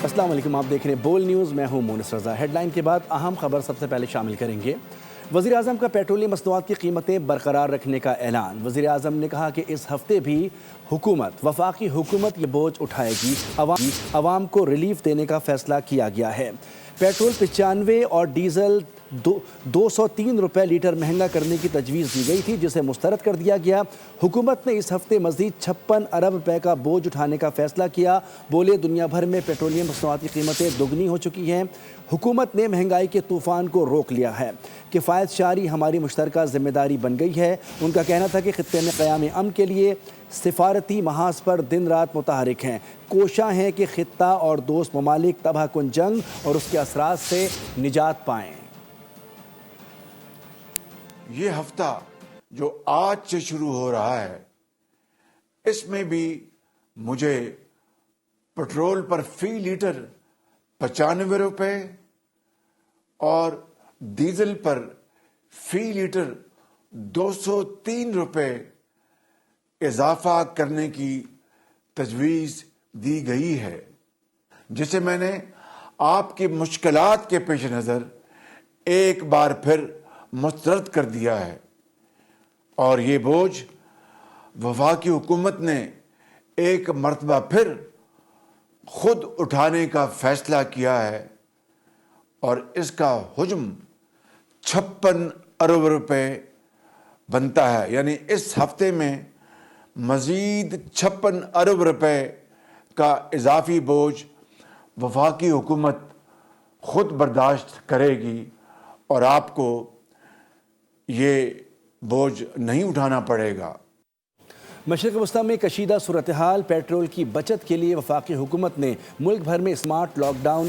السلام علیکم، آپ دیکھ رہے ہیں بول نیوز، میں ہوں مونس رضا۔ ہیڈ لائن کے بعد اہم خبر سب سے پہلے شامل کریں گے۔ وزیر اعظم کا پیٹرولیم مصنوعات کی قیمتیں برقرار رکھنے کا اعلان۔ وزیر اعظم نے کہا کہ اس ہفتے بھی وفاقی حکومت یہ بوجھ اٹھائے گی، عوام کو ریلیف دینے کا فیصلہ کیا گیا ہے۔ پیٹرول 95 اور ڈیزل 203 روپے لیٹر مہنگا کرنے کی تجویز دی گئی تھی، جسے مسترد کر دیا گیا۔ حکومت نے اس ہفتے مزید 56 ارب روپے کا بوجھ اٹھانے کا فیصلہ کیا۔ بولے دنیا بھر میں پیٹرولیم مصنوعات کی قیمتیں دگنی ہو چکی ہیں، حکومت نے مہنگائی کے طوفان کو روک لیا ہے۔ کفایت شعاری ہماری مشترکہ ذمہ داری بن گئی ہے۔ ان کا کہنا تھا کہ خطے میں قیام امن کے لیے سفارتی محاذ پر دن رات متحرک ہیں، کوشاں ہیں کہ خطہ اور دوست ممالک تباہ کن جنگ اور اس کے اثرات سے نجات پائیں۔ یہ ہفتہ جو آج سے شروع ہو رہا ہے، اس میں بھی مجھے پٹرول پر فی لیٹر 95 روپے اور ڈیزل پر فی لیٹر 203 روپے اضافہ کرنے کی تجویز دی گئی ہے، جسے میں نے آپ کی مشکلات کے پیش نظر ایک بار پھر مسترد کر دیا ہے، اور یہ بوجھ وفاقی حکومت نے ایک مرتبہ پھر خود اٹھانے کا فیصلہ کیا ہے، اور اس کا حجم 56 ارب روپے بنتا ہے۔ یعنی اس ہفتے میں مزید 56 ارب روپے کا اضافی بوجھ وفاقی حکومت خود برداشت کرے گی، اور آپ کو یہ بوجھ نہیں اٹھانا پڑے گا۔ مشرق وسطیٰ میں کشیدہ صورتحال، پیٹرول کی بچت کے لیے وفاقی حکومت نے ملک بھر میں اسمارٹ لاک ڈاؤن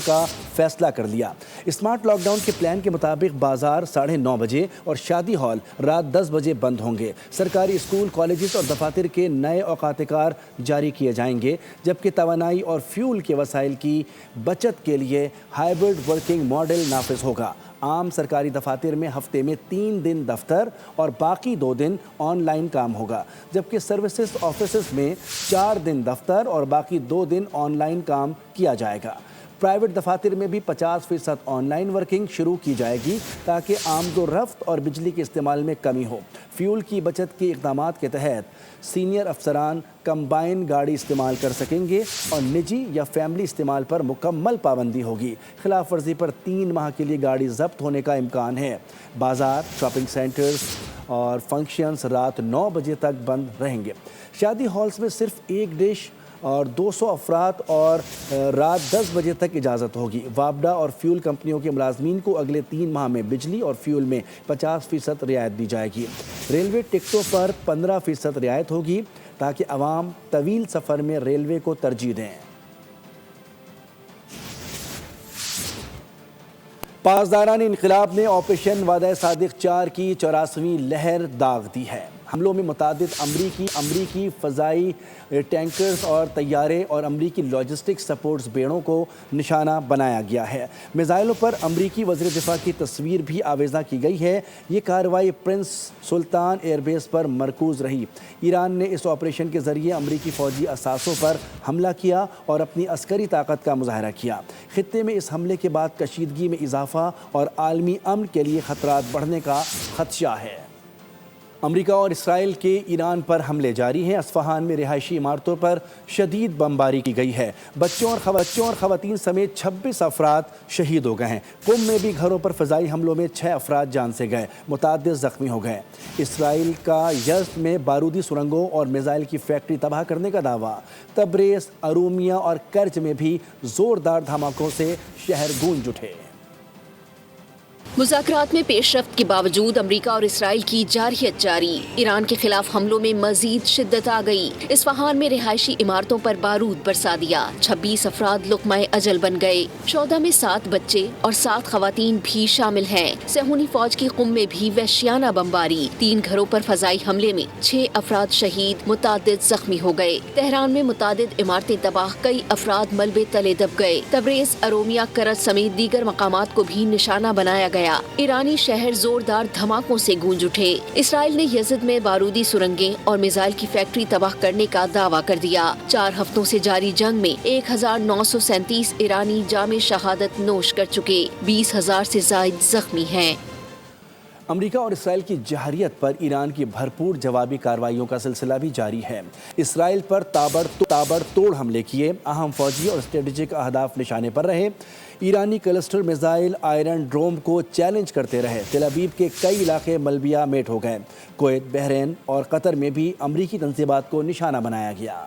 کا فیصلہ کر لیا۔ اسمارٹ لاک ڈاؤن کے پلان کے مطابق بازار 9:30 بجے اور شادی ہال رات 10 بجے بند ہوں گے۔ سرکاری اسکول، کالجز اور دفاتر کے نئے اوقات کار جاری کیے جائیں گے، جبکہ توانائی اور فیول کے وسائل کی بچت کے لیے ہائبرڈ ورکنگ ماڈل نافذ ہوگا۔ عام سرکاری دفاتر میں ہفتے میں 3 دن دفتر اور باقی 2 دن آن لائن کام ہوگا، جبکہ سروسز آفیسز میں 4 دن دفتر اور باقی 2 دن آن لائن کام کیا جائے گا۔ پرائیویٹ دفاتر میں بھی 50% آن لائن ورکنگ شروع کی جائے گی، تاکہ آمد و رفت اور بجلی کے استعمال میں کمی ہو۔ فیول کی بچت کے اقدامات کے تحت سینئر افسران کمبائن گاڑی استعمال کر سکیں گے، اور نجی یا فیملی استعمال پر مکمل پابندی ہوگی۔ خلاف ورزی پر 3 ماہ کے لیے گاڑی ضبط ہونے کا امکان ہے۔ بازار، شاپنگ سینٹرز اور فنکشنز رات 9 بجے تک بند رہیں گے۔ شادی ہالز میں صرف 1 ڈش اور 200 افراد اور رات 10 بجے تک اجازت ہوگی۔ وابڈا اور فیول کمپنیوں کے ملازمین کو اگلے 3 ماہ میں بجلی اور فیول میں 50% رعایت دی جائے گی۔ ریلوے ٹکٹوں پر 15% رعایت ہوگی، تاکہ عوام طویل سفر میں ریلوے کو ترجیح دیں۔ پاسداران انقلاب نے آپریشن وعدہ صادق 4 کی 84ویں لہر داغ دی ہے۔ حملوں میں متعدد امریکی فضائی ٹینکرز اور طیارے اور امریکی لاجسٹک سپورٹس بیڑوں کو نشانہ بنایا گیا ہے۔ میزائلوں پر امریکی وزیر دفاع کی تصویر بھی آویزاں کی گئی ہے۔ یہ کارروائی پرنس سلطان ایئر بیس پر مرکوز رہی۔ ایران نے اس آپریشن کے ذریعے امریکی فوجی اثاثوں پر حملہ کیا اور اپنی عسکری طاقت کا مظاہرہ کیا۔ خطے میں اس حملے کے بعد کشیدگی میں اضافہ اور عالمی امن کے لیے خطرات بڑھنے کا خدشہ ہے۔ امریکہ اور اسرائیل کے ایران پر حملے جاری ہیں۔ اصفہان میں رہائشی عمارتوں پر شدید بمباری کی گئی ہے۔ بچوں اور خواتین سمیت 26 افراد شہید ہو گئے ہیں۔ قم میں بھی گھروں پر فضائی حملوں میں 6 افراد جان سے گئے، متعدد زخمی ہو گئے۔ اسرائیل کا یزد میں بارودی سرنگوں اور میزائل کی فیکٹری تباہ کرنے کا دعویٰ۔ تبریز، ارومیہ اور کرچ میں بھی زوردار دھماکوں سے شہر گونج اٹھے۔ مذاکرات میں پیش رفت کے باوجود امریکہ اور اسرائیل کی جارحیت جاری۔ ایران کے خلاف حملوں میں مزید شدت آ گئی۔ اصفہان میں رہائشی عمارتوں پر بارود برسا دیا، 26 افراد لقمہ اجل بن گئے۔ شہداء میں 7 بچے اور 7 خواتین بھی شامل ہیں۔ صہیونی فوج کی قم میں بھی وحشیانہ بمباری، 3 گھروں پر فضائی حملے میں 6 افراد شہید، متعدد زخمی ہو گئے۔ تہران میں متعدد عمارتیں تباہ، کئی افراد ملبے تلے دب گئے۔ تبریز، ارومیہ، کرچ سمیت دیگر مقامات کو بھی نشانہ بنایا گیا بنایا। ایرانی شہر زوردار دھماکوں سے گونج اٹھے۔ اسرائیل نے یزد میں بارودی سرنگیں اور میزائل کی فیکٹری تباہ کرنے کا دعویٰ کر دیا۔ 4 ہفتوں سے جاری جنگ میں 1937 ایرانی جام شہادت نوش کر چکے، 20,000 سے زائد زخمی ہیں۔ امریکہ اور اسرائیل کی جارحیت پر ایران کی بھرپور جوابی کارروائیوں کا سلسلہ بھی جاری ہے۔ اسرائیل پر تابڑ توڑ حملے کیے، اہم فوجی اور اسٹریٹجک اہداف نشانے پر رہے۔ ایرانی کلسٹر میزائل آئرن ڈروم کو چیلنج کرتے رہے۔ تل ابیب کے کئی علاقے ملبیہ میٹ ہو گئے۔ کویت، بحرین اور قطر میں بھی امریکی تنصیبات کو نشانہ بنایا گیا۔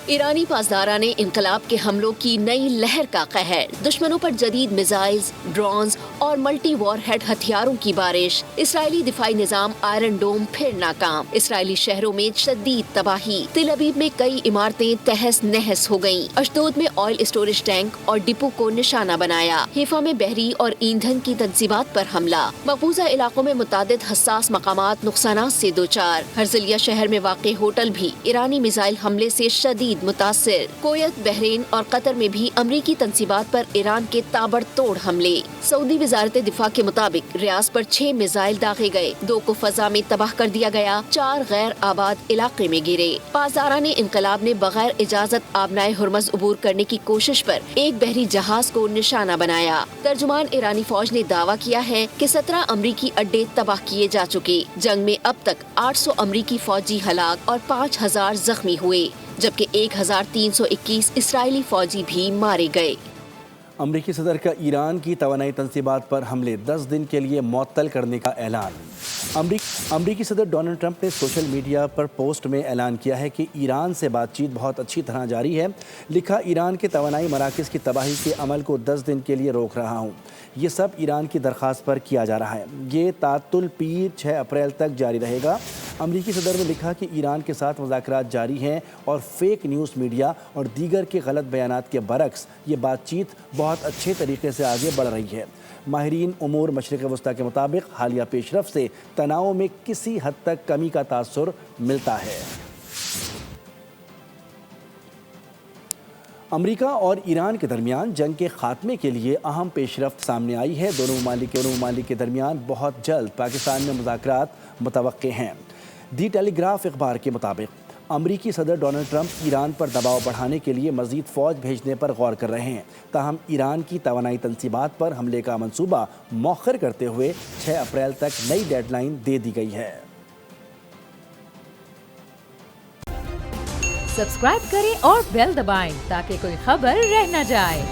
ایرانی پاسداران انقلاب کے حملوں کی نئی لہر کا قہر، دشمنوں پر جدید میزائلز، ڈرونز اور ملٹی وار ہیڈ ہتھیاروں کی بارش۔ اسرائیلی دفاعی نظام آئرن ڈوم پھر ناکام، اسرائیلی شہروں میں شدید تباہی۔ تل ابیب میں کئی عمارتیں تہس نہس ہو گئیں۔ اشدود میں آئل اسٹوریج ٹینک اور ڈپو کو نشانہ بنایا۔ حیفا میں بحری اور ایندھن کی تنصیبات پر حملہ۔ مقبوضہ علاقوں میں متعدد حساس مقامات نقصانات سے دوچار۔ ہرزلیہ شہر میں واقع ہوٹل بھی ایرانی میزائل حملے سے شدید متاثر۔ کویت، بحرین اور قطر میں بھی امریکی تنصیبات پر ایران کے تابڑ توڑ حملے۔ سعودی وزارت دفاع کے مطابق ریاض پر 6 میزائل داغے گئے، 2 کو فضا میں تباہ کر دیا گیا، 4 غیر آباد علاقے میں گرے۔ پاسداران انقلاب نے بغیر اجازت آبنائے ہرمز عبور کرنے کی کوشش پر ایک بحری جہاز کو نشانہ بنایا۔ ترجمان ایرانی فوج نے دعویٰ کیا ہے کہ 17 امریکی اڈے تباہ کیے جا چکے۔ جنگ میں اب تک 800 امریکی فوجی ہلاک اور 5,000 زخمی ہوئے، جبکہ 1,321 اسرائیلی فوجی بھی مارے گئے۔ امریکی صدر کا ایران کی توانائی تنصیبات پر حملے 10 دن کے لیے معطل کرنے کا اعلان۔ امریکی صدر ڈونلڈ ٹرمپ نے سوشل میڈیا پر پوسٹ میں اعلان کیا ہے کہ ایران سے بات چیت بہت اچھی طرح جاری ہے۔ لکھا، ایران کے توانائی مراکز کی تباہی کے عمل کو 10 دن کے لیے روک رہا ہوں۔ یہ سب ایران کی درخواست پر کیا جا رہا ہے۔ یہ تعطل پیر 6 اپریل تک جاری رہے گا۔ امریکی صدر نے لکھا کہ ایران کے ساتھ مذاکرات جاری ہیں اور فیک نیوز میڈیا اور دیگر کے غلط بیانات کے برعکس یہ بات چیت بہت اچھے طریقے سے آگے بڑھ رہی ہے۔ ماہرین امور مشرق وسطیٰ کے مطابق حالیہ پیش رفت سے تناؤ میں کسی حد تک کمی کا تاثر ملتا ہے۔ امریکہ اور ایران کے درمیان جنگ کے خاتمے کے لیے اہم پیش رفت سامنے آئی ہے۔ دونوں ممالک کے درمیان بہت جلد پاکستان میں مذاکرات متوقع ہیں۔ دی ٹیلی گراف اخبار کے مطابق امریکی صدر ڈونلڈ ٹرمپ ایران پر دباؤ بڑھانے کے لیے مزید فوج بھیجنے پر غور کر رہے ہیں، تاہم ایران کی توانائی تنصیبات پر حملے کا منصوبہ مؤخر کرتے ہوئے 6 اپریل تک نئی ڈیڈ لائن دے دی گئی ہے۔ سبسکرائب کریں اور بیل دبائیں تاکہ کوئی خبر رہ نہ جائے۔